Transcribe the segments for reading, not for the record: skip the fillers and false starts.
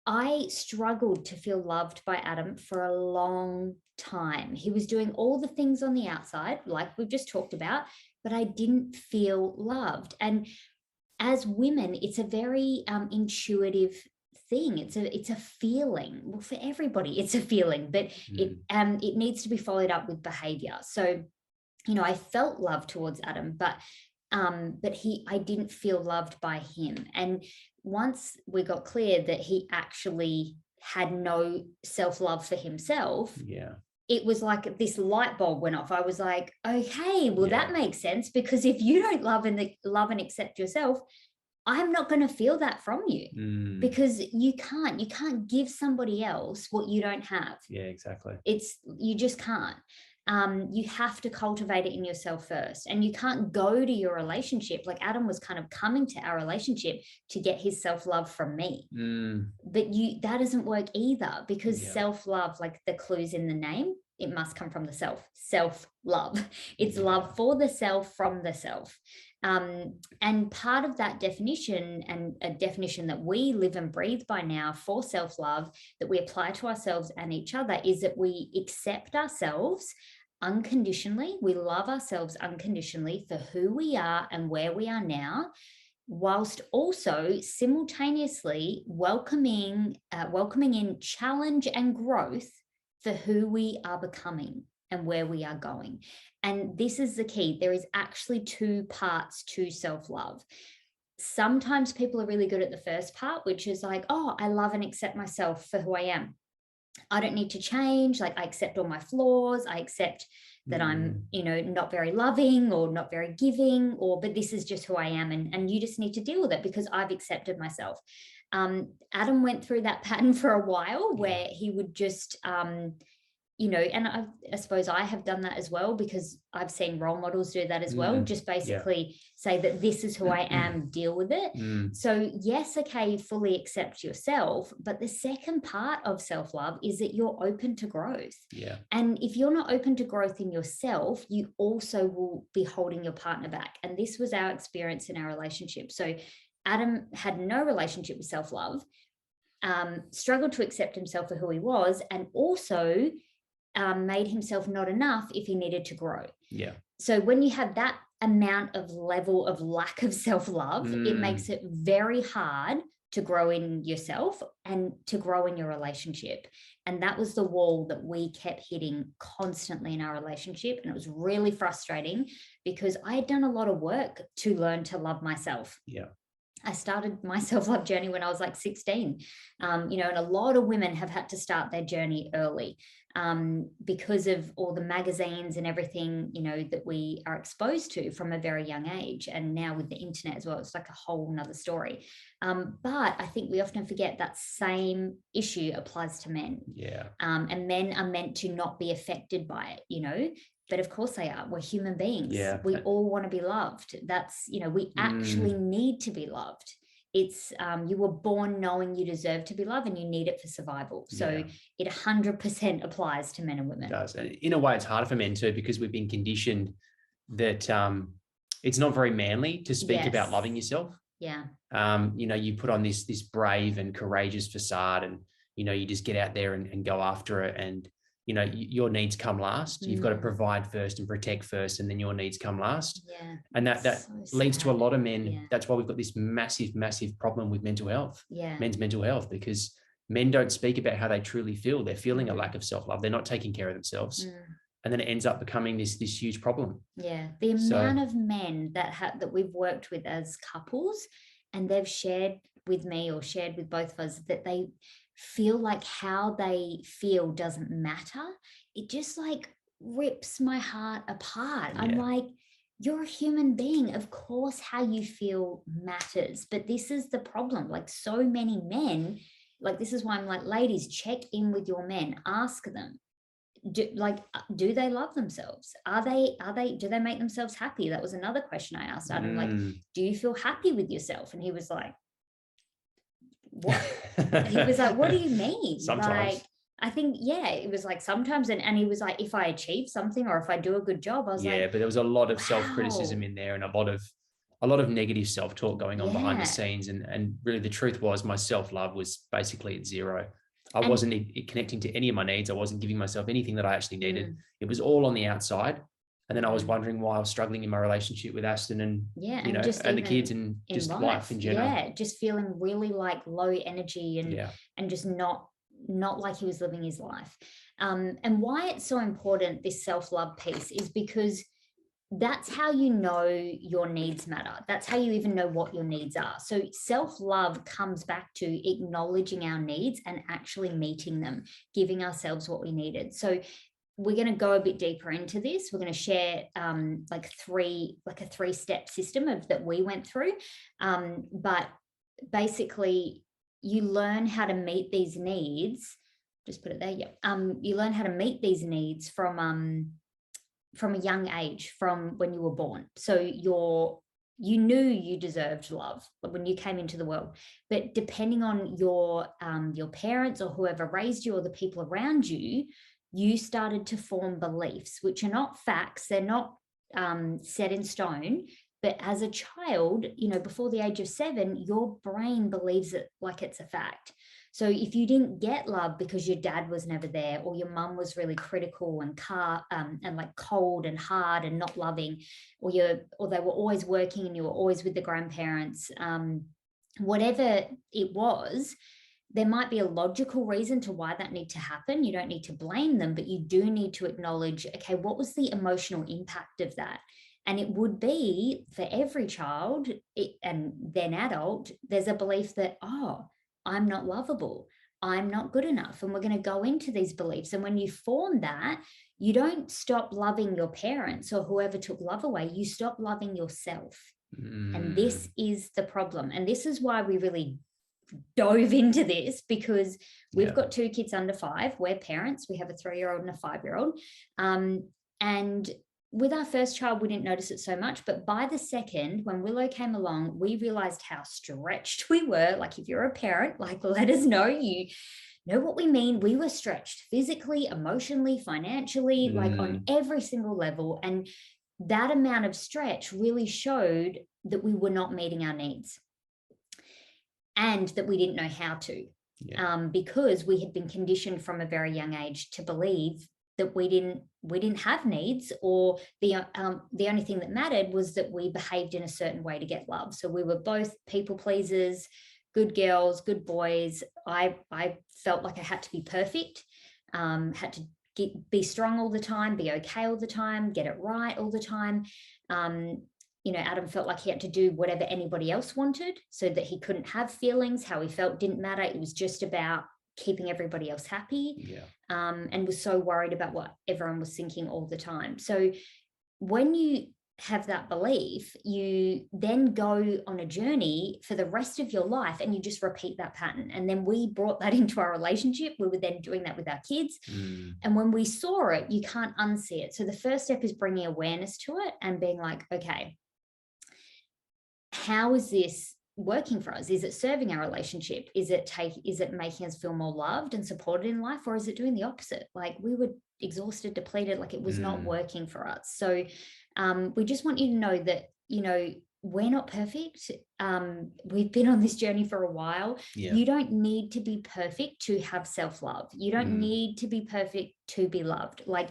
I struggled to feel loved by Adam for a long time. He was doing all the things on the outside, like we've just talked about, but I didn't feel loved. And as women, it's a very intuitive thing. It's a feeling. Well, for everybody, it's a feeling, but it needs to be followed up with behavior. So, I felt love towards Adam, but I didn't feel loved by him. And once we got clear that he actually had no self-love for himself, it was like this light bulb went off. I was like, okay, well, that makes sense, because if you don't love and accept yourself, I'm not going to feel that from you, because you can't give somebody else what you don't have. Yeah, exactly. You just can't. You have to cultivate it in yourself first, and you can't go to your relationship. Like Adam was kind of coming to our relationship to get his self-love from me, but that doesn't work either, because self-love, like the clues in the name, it must come from the self-love. It's love for the self from the self. And part of that definition, and a definition that we live and breathe by now for self-love, that we apply to ourselves and each other, is that we accept ourselves unconditionally. We love ourselves unconditionally for who we are and where we are now, whilst also simultaneously welcoming in challenge and growth for who we are becoming and where we are going. And this is the key. There is actually two parts to self-love. Sometimes people are really good at the first part, which is like, oh, I love and accept myself for who I am. I don't need to change. Like, I accept all my flaws. I accept that I'm, not very loving or not very giving, but this is just who I am. And you just need to deal with it because I've accepted myself. Adam went through that pattern for a while where he would just, and I suppose I have done that as well, because I've seen role models do that as well. Just basically say that this is who I am, deal with it. So yes, okay, fully accept yourself. But the second part of self-love is that you're open to growth. And if you're not open to growth in yourself, you also will be holding your partner back. And this was our experience in our relationship. So Adam had no relationship with self-love, struggled to accept himself for who he was, and also made himself not enough if he needed to grow. So when you have that amount of level of lack of self-love, it makes it very hard to grow in yourself and to grow in your relationship. And that was the wall that we kept hitting constantly in our relationship. And it was really frustrating because I had done a lot of work to learn to love myself. I started my self-love journey when I was like 16, and a lot of women have had to start their journey early because of all the magazines and everything, that we are exposed to from a very young age. And now with the internet as well, it's like a whole nother story. But I think we often forget that same issue applies to men. And men are meant to not be affected by it, but of course they are. We're human beings. We all want to be loved. That's, we actually need to be loved. It's you were born knowing you deserve to be loved and you need it for survival. So it 100% applies to men and women. It does. And in a way, it's harder for men too, because we've been conditioned that it's not very manly to speak about loving yourself. You put on this brave and courageous facade, and you just get out there and go after it, and your needs come last. You've got to provide first and protect first, and then your needs come last. And that so leads to a lot of men. That's why we've got this massive problem with mental health, men's mental health, because men don't speak about how they truly feel. They're feeling a lack of self-love. They're not taking care of themselves. And then it ends up becoming this huge problem. The amount of men that we've worked with as couples, and they've shared with me or shared with both of us that they feel like how they feel doesn't matter. It just like rips my heart apart. I'm like, you're a human being. Of course, how you feel matters. But this is the problem. Like, so many men, like, this is why I'm like, ladies, check in with your men. Ask them, do they love themselves? Do they make themselves happy? That was another question I asked Adam. Like, do you feel happy with yourself? And he was like, what? He was like, what do you mean? Sometimes. Like, I think, it was like sometimes. And he was like, if I achieve something or if I do a good job, I was like, but there was a lot of self-criticism in there, and a lot of a lot of negative self-talk going on behind the scenes. And really the truth was my self-love was basically at zero. I wasn't connecting to any of my needs. I wasn't giving myself anything that I actually needed. It was all on the outside. And then I was wondering why I was struggling in my relationship with Aston and, you know, and the kids and just life in general. Yeah, just feeling really like low energy and just not like he was living his life. And why it's so important, this self-love piece, is because that's how you know your needs matter. That's how you even know what your needs are. So self-love comes back to acknowledging our needs and actually meeting them, giving ourselves what we needed. So we're going to go a bit deeper into this. We're going to share like a three-step system that we went through. But basically, you learn how to meet these needs. Just put it there. Yeah. You learn how to meet these needs from a young age, from when you were born. So you knew you deserved love when you came into the world, but depending on your parents or whoever raised you or the people around you, you started to form beliefs, which are not facts. They're not set in stone. But as a child, you know, before the age of 7, your brain believes it like it's a fact. So if you didn't get love because your dad was never there, or your mum was really critical and like cold and hard and not loving, or they were always working and you were always with the grandparents, whatever it was, there might be a logical reason to why that need to happen. You don't need to blame them, but you do need to acknowledge, okay, what was the emotional impact of that? And it would be, for every child and then adult, there's a belief that, oh, I'm not lovable, I'm not good enough. And we're going to go into these beliefs. And when you form that, you don't stop loving your parents or whoever took love away, you stop loving yourself. And this is the problem. And this is why we really dove into this, because we've got 2 kids under 5. We're parents. We have a 3-year-old and a 5-year-old. And with our first child, we didn't notice it so much, but by the second, when Willow came along, we realized how stretched we were. Like, if you're a parent, like, let us know, you know what we mean. We were stretched physically, emotionally, financially, like on every single level. And that amount of stretch really showed that we were not meeting our needs and that we didn't know how to, because we had been conditioned from a very young age to believe that we didn't have needs, or the only thing that mattered was that we behaved in a certain way to get love. So we were both people pleasers, good girls, good boys. I felt like I had to be perfect, had to be strong all the time, be okay all the time, get it right all the time. You know, Adam felt like he had to do whatever anybody else wanted, so that he couldn't have feelings. How he felt didn't matter. It was just about keeping everybody else happy, and was so worried about what everyone was thinking all the time. So when you have that belief, you then go on a journey for the rest of your life and you just repeat that pattern. And then we brought that into our relationship. We were then doing that with our kids. And when we saw it, you can't unsee it. So the first step is bringing awareness to it and being like, okay, how is this working for us? Is it serving our relationship? Is it making us feel more loved and supported in life? Or is it doing the opposite? Like, we were exhausted, depleted, like it was not working for us. So we just want you to know that, you know, we're not perfect. We've been on this journey for a while. You don't need to be perfect to have self-love. You don't need to be perfect to be loved. Like,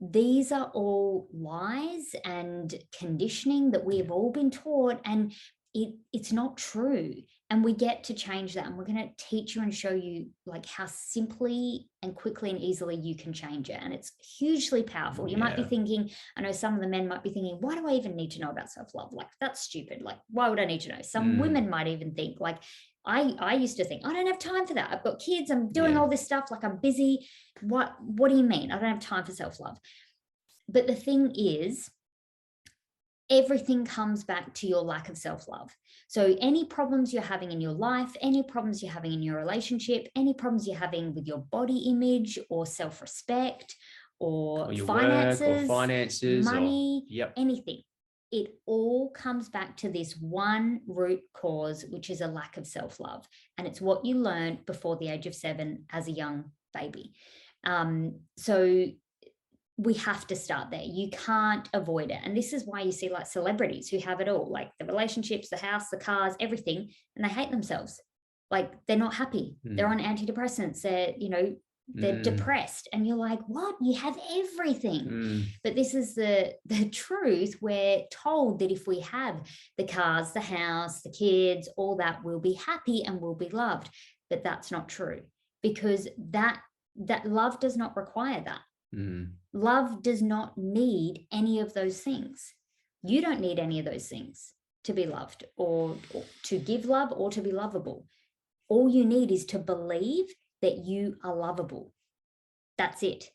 these are all lies and conditioning that we have all been taught, and it's not true. And we get to change that. And we're going to teach you and show you like how simply and quickly and easily you can change it. And it's hugely powerful. You might be thinking, I know some of the men might be thinking, why do I even need to know about self-love? Like, that's stupid. Like, why would I need to know? Some women might even think, like, I used to think, I don't have time for that. I've got kids. I'm doing all this stuff. Like, I'm busy. What do you mean? I don't have time for self-love. But the thing is, everything comes back to your lack of self-love. So any problems you're having in your life, any problems you're having in your relationship, any problems you're having with your body image or self-respect or your finances, money, anything, it all comes back to this one root cause, which is a lack of self-love. And it's what you learned before the age of 7 as a young baby. So we have to start there. You can't avoid it. And this is why you see like celebrities who have it all, like the relationships, the house, the cars, everything, and they hate themselves. Like they're not happy. They're on antidepressants. They're depressed. And you're like, what? You have everything. But this is the truth. We're told that if we have the cars, the house, the kids, all that, we'll be happy and we'll be loved. But that's not true, because that love does not require that. Love does not need any of those things. You don't need any of those things to be loved or to give love or to be lovable. All you need is to believe that you are lovable. That's it.